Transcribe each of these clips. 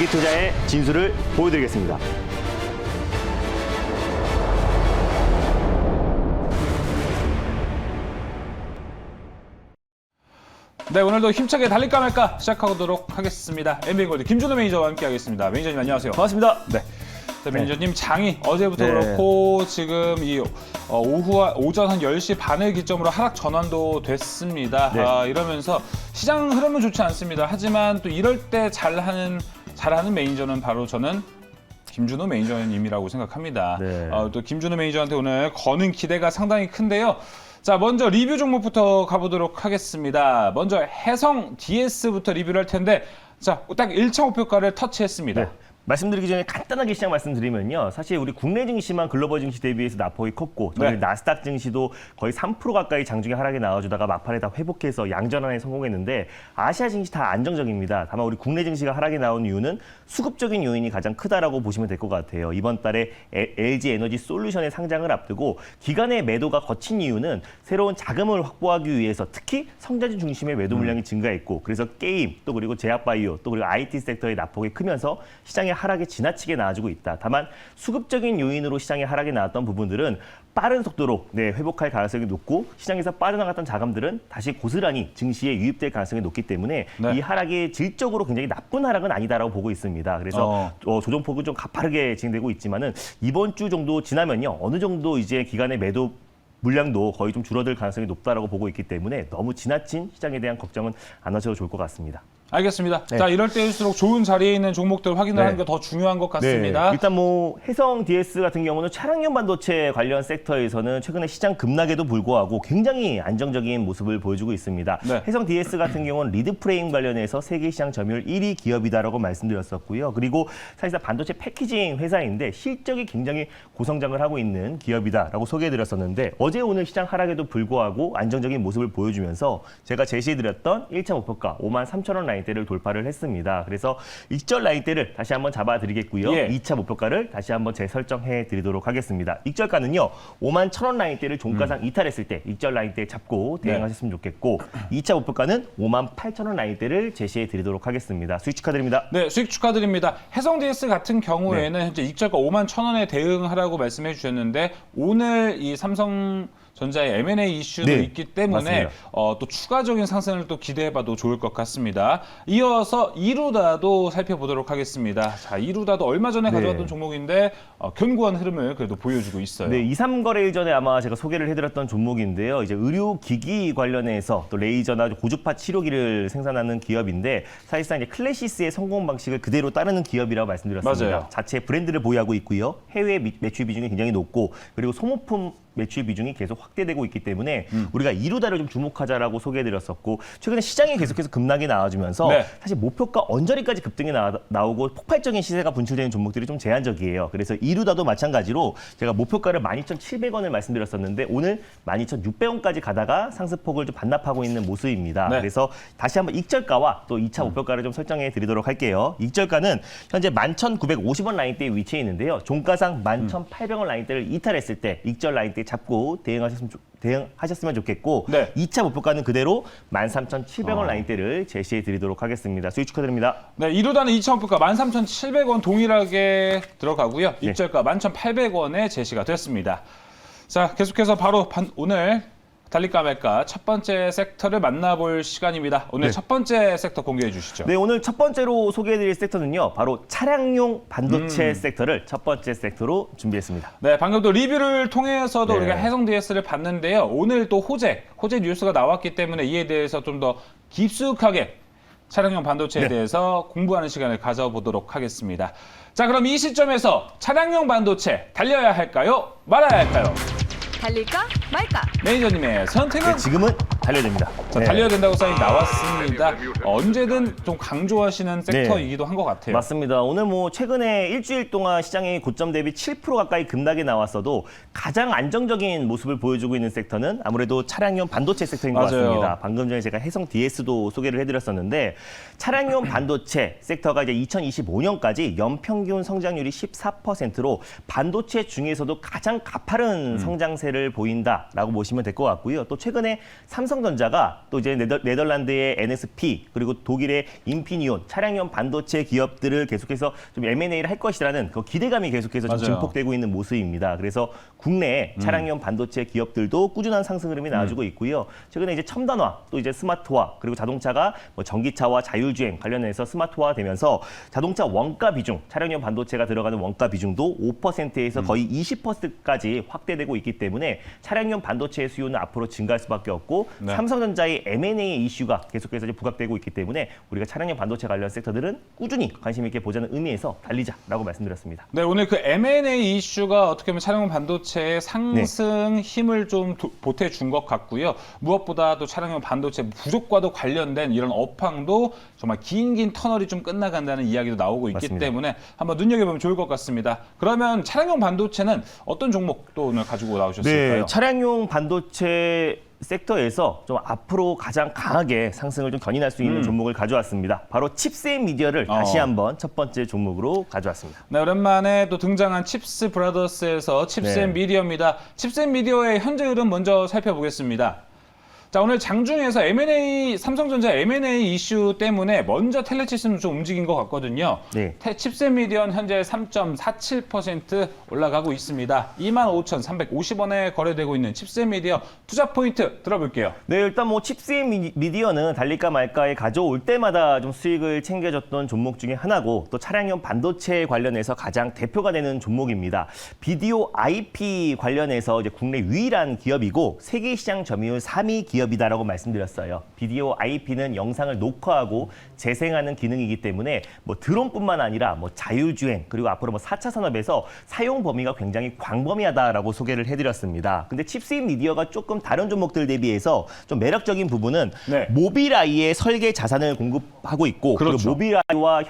장기투자의 진수를 보여드리겠습니다. 네, 오늘도 힘차게 달릴까 말까 시작하도록 하겠습니다. MBN골드 김준호 매니저와 함께하겠습니다. 매니저님 안녕하세요. 반갑습니다. 네. 자, 매니저님 장이 어제부터 네. 그렇고 지금 이 오전 한 10시 반을 기점으로 하락 전환도 됐습니다. 네. 이러면서 시장 흐름은 좋지 않습니다. 하지만 또 이럴 때 잘하는 매니저는 바로 저는 김준호 매니저님이라고 생각합니다. 네. 또 김준호 매니저한테 오늘 거는 기대가 상당히 큰데요. 자, 먼저 리뷰 종목부터 가보도록 하겠습니다. 먼저 해성 DS부터 리뷰를 할 텐데, 자, 딱 1차 목표가를 터치했습니다. 네. 말씀드리기 전에 간단하게 시장 말씀드리면요. 사실 우리 국내 증시만 글로벌 증시 대비해서 낙폭이 컸고 저희 네. 나스닥 증시도 거의 3% 가까이 장중에 하락이 나와주다가 막판에 다 회복해서 양전환에 성공했는데 아시아 증시 다 안정적입니다. 다만 우리 국내 증시가 하락이 나온 이유는 수급적인 요인이 가장 크다라고 보시면 될 것 같아요. 이번 달에 LG 에너지 솔루션의 상장을 앞두고 기관의 매도가 거친 이유는 새로운 자금을 확보하기 위해서 특히 성장주 중심의 매도 물량이 증가했고 그래서 게임 또 그리고 제약바이오 또 그리고 IT 섹터의 낙폭이 크면서 시장의 하락이 지나치게 나와주고 있다. 다만 수급적인 요인으로 시장의 하락이 나왔던 부분들은 빠른 속도로 회복할 가능성이 높고 시장에서 빠져나갔던 자금들은 다시 고스란히 증시에 유입될 가능성이 높기 때문에 네. 이 하락이 질적으로 굉장히 나쁜 하락은 아니다라고 보고 있습니다. 그래서 조정폭은 좀 가파르게 진행되고 있지만은 이번 주 정도 지나면요 어느 정도 이제 기간의 매도 물량도 거의 좀 줄어들 가능성이 높다라고 보고 있기 때문에 너무 지나친 시장에 대한 걱정은 안 하셔도 좋을 것 같습니다. 알겠습니다. 네. 자, 이럴 때일수록 좋은 자리에 있는 종목들 확인을 하는 게 더 중요한 것 같습니다. 네. 일단 뭐 해성 DS 같은 경우는 차량용 반도체 관련 섹터에서는 최근에 시장 급락에도 불구하고 굉장히 안정적인 모습을 보여주고 있습니다. 네. 해성 DS 같은 경우는 리드 프레임 관련해서 세계 시장 점유율 1위 기업이다라고 말씀드렸었고요. 그리고 사실상 반도체 패키징 회사인데 실적이 굉장히 고성장을 하고 있는 기업이다라고 소개해드렸었는데 어제 오늘 시장 하락에도 불구하고 안정적인 모습을 보여주면서 제가 제시해드렸던 1차 목표가 53,000원 라인대를 돌파를 했습니다. 그래서 익절 라인대를 다시 한번 잡아드리겠고요. 예. 2차 목표가를 다시 한번 재설정해 드리도록 하겠습니다. 익절가는요. 51,000원 라인대를 종가상 이탈했을 때 익절 라인대 잡고 대응하셨으면 좋겠고 2차 목표가는 58,000원 라인대를 제시해 드리도록 하겠습니다. 수익 축하드립니다. 네, 수익 축하드립니다. 해성 DS 같은 경우에는 현재 익절가 51,000원에 대응하라고 말씀해 주셨는데 오늘 이 삼성전자의 M&A 이슈도 네, 있기 때문에 또 추가적인 상승을 또 기대해봐도 좋을 것 같습니다. 이어서 이루다도 살펴보도록 하겠습니다. 자, 이루다도 얼마 전에 가져왔던 종목인데 견고한 흐름을 그래도 보여주고 있어요. 네, 2, 3거래일 전에 아마 제가 소개를 해드렸던 종목인데요. 이제 의료기기 관련해서 또 레이저나 고주파 치료기를 생산하는 기업인데 사실상 이제 클래시스의 성공 방식을 그대로 따르는 기업이라고 말씀드렸습니다. 맞아요. 자체 브랜드를 보유하고 있고요. 해외 매출 비중이 굉장히 높고 그리고 소모품 매출 비중이 계속 확대되고 있기 때문에 우리가 이루다를 좀 주목하자라고 소개해드렸었고 최근에 시장이 계속해서 급락이 나와주면서 네. 사실 목표가 언저리까지 급등이 나오고 폭발적인 시세가 분출되는 종목들이 좀 제한적이에요. 그래서 이루다도 마찬가지로 제가 목표가를 12,700원을 말씀드렸었는데 오늘 12,600원까지 가다가 상승폭을 좀 반납하고 있는 모습입니다. 네. 그래서 다시 한번 익절가와 또 2차 목표가를 좀 설정해 드리도록 할게요. 익절가는 현재 11,950원 라인대에 위치해 있는데요. 종가상 11,800원 라인대를 이탈했을 때 익절 라인대 잡고 대응하셨으면 좋겠고 네. 2차 목표가는 그대로 13,700원 라인대를 제시해 드리도록 하겠습니다. 수익 축하드립니다. 네, 이루다는 2차 목표가 13,700원 동일하게 들어가고요. 네. 입절가 11,800원에 제시가 됐습니다. 자, 계속해서 바로 오늘 달릴까 말까 첫 번째 섹터를 만나볼 시간입니다. 오늘 첫 번째 섹터 공개해 주시죠. 네, 오늘 첫 번째로 소개해드릴 섹터는요. 바로 차량용 반도체 섹터를 첫 번째 섹터로 준비했습니다. 네, 방금 또 리뷰를 통해서도 네. 우리가 해성 DS를 봤는데요. 오늘 또 호재 뉴스가 나왔기 때문에 이에 대해서 좀 더 깊숙하게 차량용 반도체에 대해서 공부하는 시간을 가져보도록 하겠습니다. 자, 그럼 이 시점에서 차량용 반도체 달려야 할까요? 말아야 할까요? 달릴까 말까? 매니저님의 선택은? 네, 지금은 달려야 됩니다. 자, 네. 달려야 된다고 사인이 나왔습니다. 언제든 좀 강조하시는 섹터이기도 한 것 같아요. 맞습니다. 오늘 뭐 최근에 일주일 동안 시장의 고점 대비 7% 가까이 급락이 나왔어도 가장 안정적인 모습을 보여주고 있는 섹터는 아무래도 차량용 반도체 섹터인 것 맞아요. 같습니다. 방금 전에 제가 해성 DS도 소개를 해드렸었는데 차량용 반도체 섹터가 이제 2025년까지 연평균 성장률이 14%로 반도체 중에서도 가장 가파른 성장세를 보인다라고 보시면 될 것 같고요. 또 최근에 삼성 삼성전자가 또 이제 네덜란드의 NSP 그리고 독일의 인피니온 차량용 반도체 기업들을 계속해서 좀 M&A를 할 것이라는 그 기대감이 계속해서 좀 맞아요. 증폭되고 있는 모습입니다. 그래서 국내 차량용 반도체 기업들도 꾸준한 상승 흐름이 나와주고 있고요. 최근에 이제 첨단화 또 이제 스마트화 그리고 자동차가 뭐 전기차와 자율주행 관련해서 스마트화 되면서 자동차 원가 비중 차량용 반도체가 들어가는 원가 비중도 5%에서 거의 20%까지 확대되고 있기 때문에 차량용 반도체의 수요는 앞으로 증가할 수밖에 없고 네. 삼성전자의 M&A 이슈가 계속해서 이제 부각되고 있기 때문에 우리가 차량용 반도체 관련 섹터들은 꾸준히 관심 있게 보자는 의미에서 달리자라고 말씀드렸습니다. 네, 오늘 그 M&A 이슈가 어떻게 보면 차량용 반도체의 상승 힘을 좀 보태준 것 같고요. 무엇보다 또 차량용 반도체 부족과도 관련된 이런 업황도 정말 긴 터널이 좀 끝나간다는 이야기도 나오고 있기 맞습니다. 때문에 한번 눈여겨보면 좋을 것 같습니다. 그러면 차량용 반도체는 어떤 종목 또 오늘 가지고 나오셨을까요? 네, 차량용 반도체 섹터에서 좀 앞으로 가장 강하게 상승을 좀 견인할 수 있는 종목을 가져왔습니다. 바로 칩스앤미디어를 다시 한번 첫 번째 종목으로 가져왔습니다. 네, 오랜만에 또 등장한 칩스 브라더스에서 칩스앤미디어입니다. 칩스앤미디어의 현재 흐름 먼저 살펴보겠습니다. 자, 오늘 장중에서 삼성전자 M&A 이슈 때문에 먼저 텔레칩스는 좀 움직인 것 같거든요. 네. 칩스앤미디어는 현재 3.47% 올라가고 있습니다. 25,350원에 거래되고 있는 칩스앤미디어 투자 포인트 들어볼게요. 네, 일단 뭐 칩스앤미디어는 달릴까 말까에 가져올 때마다 좀 수익을 챙겨줬던 종목 중에 하나고 또 차량용 반도체 관련해서 가장 대표가 되는 종목입니다. 비디오 IP 관련해서 이제 국내 유일한 기업이고 세계 시장 점유율 3위 기업이다라고 말씀드렸어요. 비디오 IP는 영상을 녹화하고 재생하는 기능이기 때문에 뭐 드론뿐만 아니라 뭐 자율주행 그리고 앞으로 뭐 4차 산업에서 사용 범위가 굉장히 광범위하다라고 소개를 해드렸습니다. 근데 칩스앤미디어가 조금 다른 종목들 대비해서 좀 매력적인 부분은 네. 모빌아이의 설계 자산을 공급하고 있고 그렇죠. 그리고 모빌아이와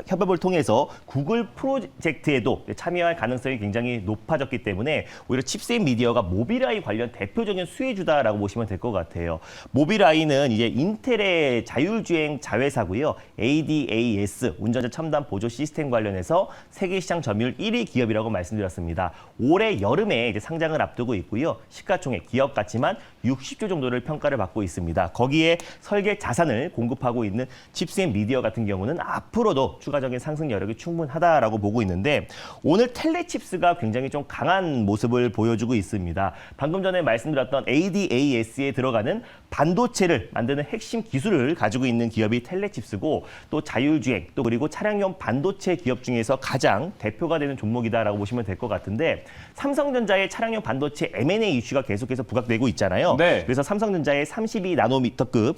협업을 통해서 구글 프로젝트에도 참여할 가능성이 굉장히 높아졌기 때문에 오히려 칩스앤미디어가 모빌아이 관련 대표적인 수혜주다라고 보시면 될 것 같아요. 모빌아이는 이제 인텔의 자율주행 자회사고요. ADAS 운전자 첨단 보조 시스템 관련해서 세계 시장 점유율 1위 기업이라고 말씀드렸습니다. 올해 여름에 이제 상장을 앞두고 있고요. 시가총액 기업 가치만 60조 정도를 평가를 받고 있습니다. 거기에 설계 자산을 공급하고 있는 칩스앤미디어 같은 경우는 앞으로도 추가적인 상승 여력이 충분하다라고 보고 있는데 오늘 텔레칩스가 굉장히 좀 강한 모습을 보여주고 있습니다. 방금 전에 말씀드렸던 ADAS에 들어가는 반도체를 만드는 핵심 기술을 가지고 있는 기업이 텔레칩스고 또 자율주행 또 그리고 차량용 반도체 기업 중에서 가장 대표가 되는 종목이다라고 보시면 될 것 같은데 삼성전자의 차량용 반도체 M&A 이슈가 계속해서 부각되고 있잖아요. 네. 그래서 삼성전자의 32나노미터급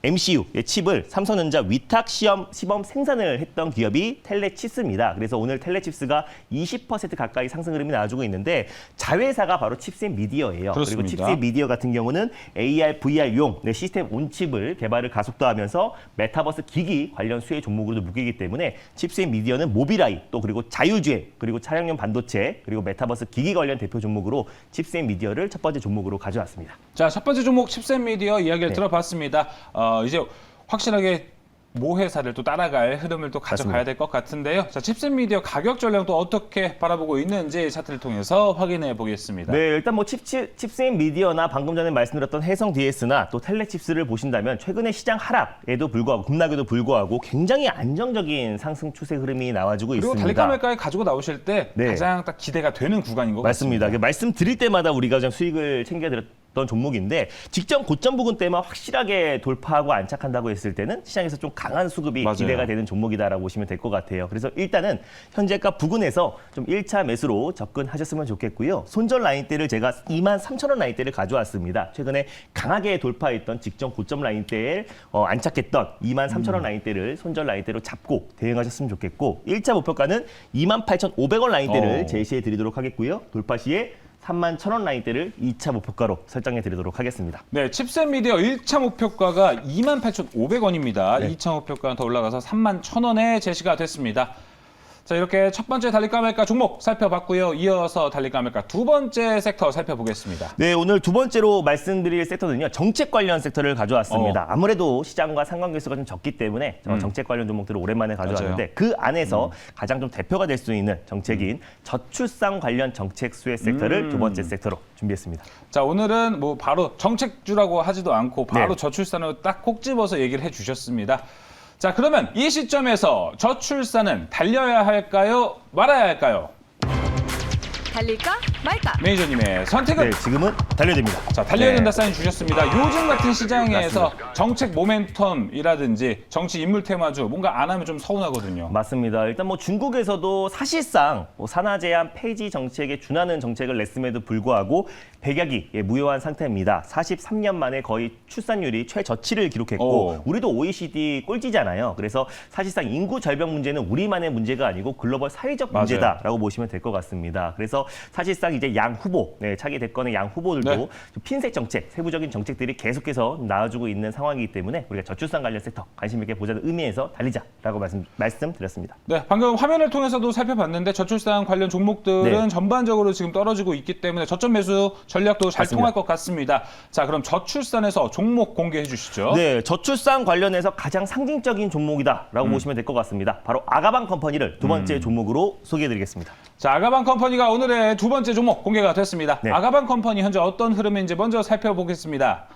MCU 칩을 삼성전자 위탁 시범 생산을 했던 기업이 텔레칩스입니다. 그래서 오늘 텔레칩스가 20% 가까이 상승 흐름이 나와주고 있는데 자회사가 바로 칩스앤미디어예요. 그렇습니다. 그리고 칩스앤미디어 같은 경우는 AR, VR용 시스템 온칩을 개발을 가속도하면서 메타버스 기기 관련 수혜 종목으로도 묶이기 때문에 칩스앤미디어는 모빌아이 또 그리고 자율주행 그리고 차량용 반도체 그리고 메타버스 기기 관련 대표 종목으로 칩스앤미디어를 첫 번째 종목으로 가져왔습니다. 자, 첫 번째 종목 칩스앤미디어 이야기를 네. 들어봤습니다. 이제 확실하게 모 회사를 또 따라갈 흐름을 또 가져가야 될 것 같은데요. 자, 칩스앤미디어 가격 전략 또 어떻게 바라보고 있는지 차트를 통해서 확인해 보겠습니다. 네, 일단 뭐 칩스앤미디어나 방금 전에 말씀드렸던 해성 DS나 또 텔레칩스를 보신다면 최근에 시장 하락에도 불구하고 급락에도 불구하고 굉장히 안정적인 상승 추세 흐름이 나와주고 그리고 있습니다. 달릴까 말까에 가지고 나오실 때 네. 가장 딱 기대가 되는 구간인 것 맞습니다. 같습니다. 말씀드릴 때마다 우리가 좀 수익을 챙겨드렸던 종목인데 직전 고점 부근 때만 확실하게 돌파하고 안착한다고 했을 때는 시장에서 좀 강한 수급이 맞아요. 기대가 되는 종목이다라고 보시면 될 것 같아요. 그래서 일단은 현재가 부근에서 좀 1차 매수로 접근하셨으면 좋겠고요. 손절 라인대를 제가 23,000원 라인대를 가져왔습니다. 최근에 강하게 돌파했던 직전 고점 라인대에 안착했던 23,000원 라인대를 손절 라인대로 잡고 대응하셨으면 좋겠고 1차 목표가는 28,500원 라인대를 제시해 드리도록 하겠고요. 돌파 시에 31,000원 라인대를 2차 목표가로 설정해 드리도록 하겠습니다. 네, 칩스앤미디어 1차 목표가가 28,500원입니다. 네. 2차 목표가는 더 올라가서 31,000원에 제시가 됐습니다. 자, 이렇게 첫 번째 달릴까 말까 종목 살펴봤고요. 이어서 달릴까 말까 두 번째 섹터 살펴보겠습니다. 네, 오늘 두 번째로 말씀드릴 섹터는요. 정책 관련 섹터를 가져왔습니다. 아무래도 시장과 상관계수가 좀 적기 때문에 정책 관련 종목들을 오랜만에 가져왔는데 맞아요. 그 안에서 가장 좀 대표가 될 수 있는 정책인 저출산 관련 정책 수혜 섹터를 두 번째 섹터로 준비했습니다. 자, 오늘은 뭐 바로 정책주라고 하지도 않고 바로 네. 저출산으로 딱 콕 집어서 얘기를 해주셨습니다. 자, 그러면 이 시점에서 저출산은 달려야 할까요? 말아야 할까요? 달릴까 말까. 매니저님의 선택은? 네, 지금은 달려야 됩니다. 자, 달려야 네. 된다 사인 주셨습니다. 요즘 같은 시장에서 정책 모멘텀이라든지 정치 인물 테마주 뭔가 안 하면 좀 서운하거든요. 맞습니다. 일단 뭐 중국에서도 사실상 뭐 산하 제한 폐지 정책에 준하는 정책을 냈음에도 불구하고 백약이 무효한 상태입니다. 43년 만에 거의 출산율이 최저치를 기록했고 오. 우리도 OECD 꼴찌잖아요. 그래서 사실상 인구 절벽 문제는 우리만의 문제가 아니고 글로벌 사회적 맞아요. 문제다라고 보시면 될 것 같습니다. 그래서 사실상 이제 양 후보, 차기 대권의 양 후보들도 네. 좀 핀셋 정책, 세부적인 정책들이 계속해서 나와주고 있는 상황이기 때문에 우리가 저출산 관련 섹터 관심 있게 보자는 의미에서 달리자라고 말씀드렸습니다. 네, 방금 화면을 통해서도 살펴봤는데 저출산 관련 종목들은 네. 전반적으로 지금 떨어지고 있기 때문에 저점 매수 전략도 잘 맞습니다. 통할 것 같습니다. 자, 그럼 저출산에서 종목 공개해 주시죠. 네, 저출산 관련해서 가장 상징적인 종목이다라고 보시면 될 것 같습니다. 바로 아가방 컴퍼니를 두 번째 종목으로 소개해드리겠습니다. 자, 아가방 컴퍼니가 오늘의 두 번째 종목 공개가 됐습니다. 네. 아가방 컴퍼니 현재 어떤 흐름인지 먼저 살펴보겠습니다.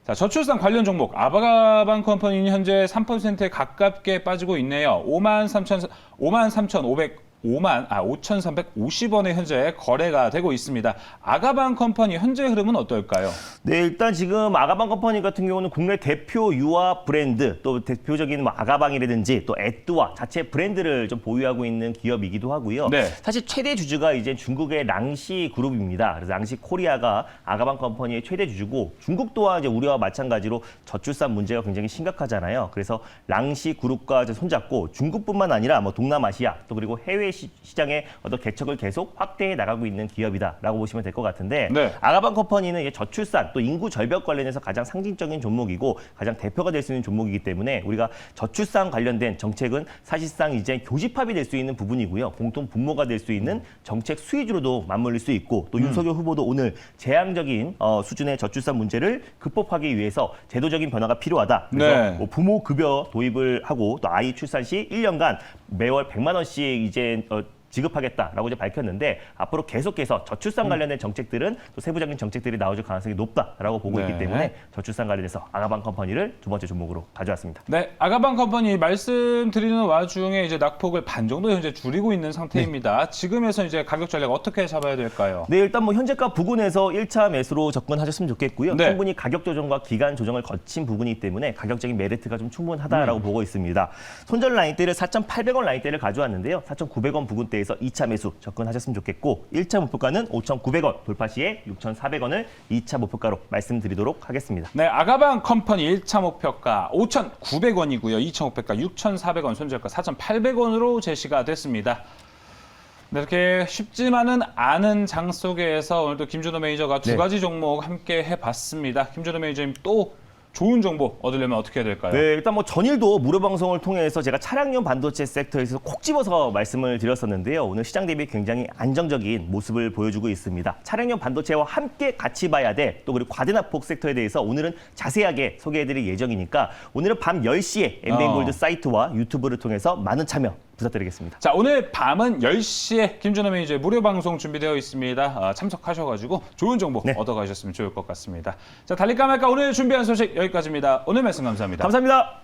자, 저출산 관련 종목 아가방 컴퍼니는 현재 3%에 가깝게 빠지고 있네요. 5,350원에 현재 거래가 되고 있습니다. 아가방 컴퍼니 현재 흐름은 어떨까요? 네, 일단 지금 아가방 컴퍼니 같은 경우는 국내 대표 유아 브랜드 또 대표적인 뭐 아가방이라든지 또 에뚜아 자체 브랜드를 좀 보유하고 있는 기업이기도 하고요. 네. 사실 최대 주주가 이제 중국의 랑시 그룹입니다. 그래서 랑시 코리아가 아가방 컴퍼니의 최대 주주고 중국 또한 이제 우리와 마찬가지로 저출산 문제가 굉장히 심각하잖아요. 그래서 랑시 그룹과 이제 손잡고 중국뿐만 아니라 뭐 동남아시아 또 그리고 해외 시장의 어떤 개척을 계속 확대해 나가고 있는 기업이다라고 보시면 될 것 같은데 네. 아가방 컴퍼니는 이제 저출산 또 인구 절벽 관련해서 가장 상징적인 종목이고 가장 대표가 될 수 있는 종목이기 때문에 우리가 저출산 관련된 정책은 사실상 이제 교집합이 될 수 있는 부분이고요. 공통 분모가 될 수 있는 정책 수혜주로도 맞물릴 수 있고 또 윤석열 후보도 오늘 재앙적인 수준의 저출산 문제를 극복하기 위해서 제도적인 변화가 필요하다. 그래서 네. 뭐 부모 급여 도입을 하고 또 아이 출산 시 1년간 매월 100만 원씩 이제 지급하겠다라고 이제 밝혔는데 앞으로 계속해서 저출산 관련된 정책들은 또 세부적인 정책들이 나올 가능성이 높다라고 보고 네. 있기 때문에 저출산 관련해서 아가방 컴퍼니를 두 번째 종목으로 가져왔습니다. 네, 아가방 컴퍼니 말씀드리는 와중에 이제 낙폭을 반 정도 현재 줄이고 있는 상태입니다. 지금에서 이제 가격 전략 어떻게 잡아야 될까요? 네, 일단 뭐 현재가 부근에서 1차 매수로 접근하셨으면 좋겠고요. 네. 충분히 가격 조정과 기간 조정을 거친 부분이기 때문에 가격적인 메리트가 좀 충분하다라고 보고 있습니다. 손절 라인대를 4,800원 라인대를 가져왔는데요. 4,900원 부근대에서 2차 매수 접근하셨으면 좋겠고 1차 목표가는 5,900원 돌파 시에 6,400원을 2차 목표가로 말씀드리도록 하겠습니다. 네, 아가방 컴퍼니 1차 목표가 5,900원이고요. 2차 목표가 6,400원, 손절가 4,800원으로 제시가 됐습니다. 네, 이렇게 쉽지만은 않은 장 속에서 오늘도 김준호 매니저가 두 네. 가지 종목 함께 해봤습니다. 김준호 매니저님 또 좋은 정보 얻으려면 어떻게 해야 될까요? 네, 일단 뭐 전일도 무료 방송을 통해서 제가 차량용 반도체 섹터에서 콕 집어서 말씀을 드렸었는데요. 오늘 시장 대비 굉장히 안정적인 모습을 보여주고 있습니다. 차량용 반도체와 함께 같이 봐야 돼. 또 그리고 과대납폭 섹터에 대해서 오늘은 자세하게 소개해드릴 예정이니까 오늘은 밤 10시에 엠베인골드 사이트와 유튜브를 통해서 많은 참여 부탁드리겠습니다. 자, 오늘 밤은 10시에 김준호 매니저의 무료 방송 준비되어 있습니다. 참석하셔가지고 좋은 정보 네. 얻어가셨으면 좋을 것 같습니다. 자, 달릴까 말까 오늘 준비한 소식 여기까지입니다. 오늘 말씀 감사합니다. 감사합니다.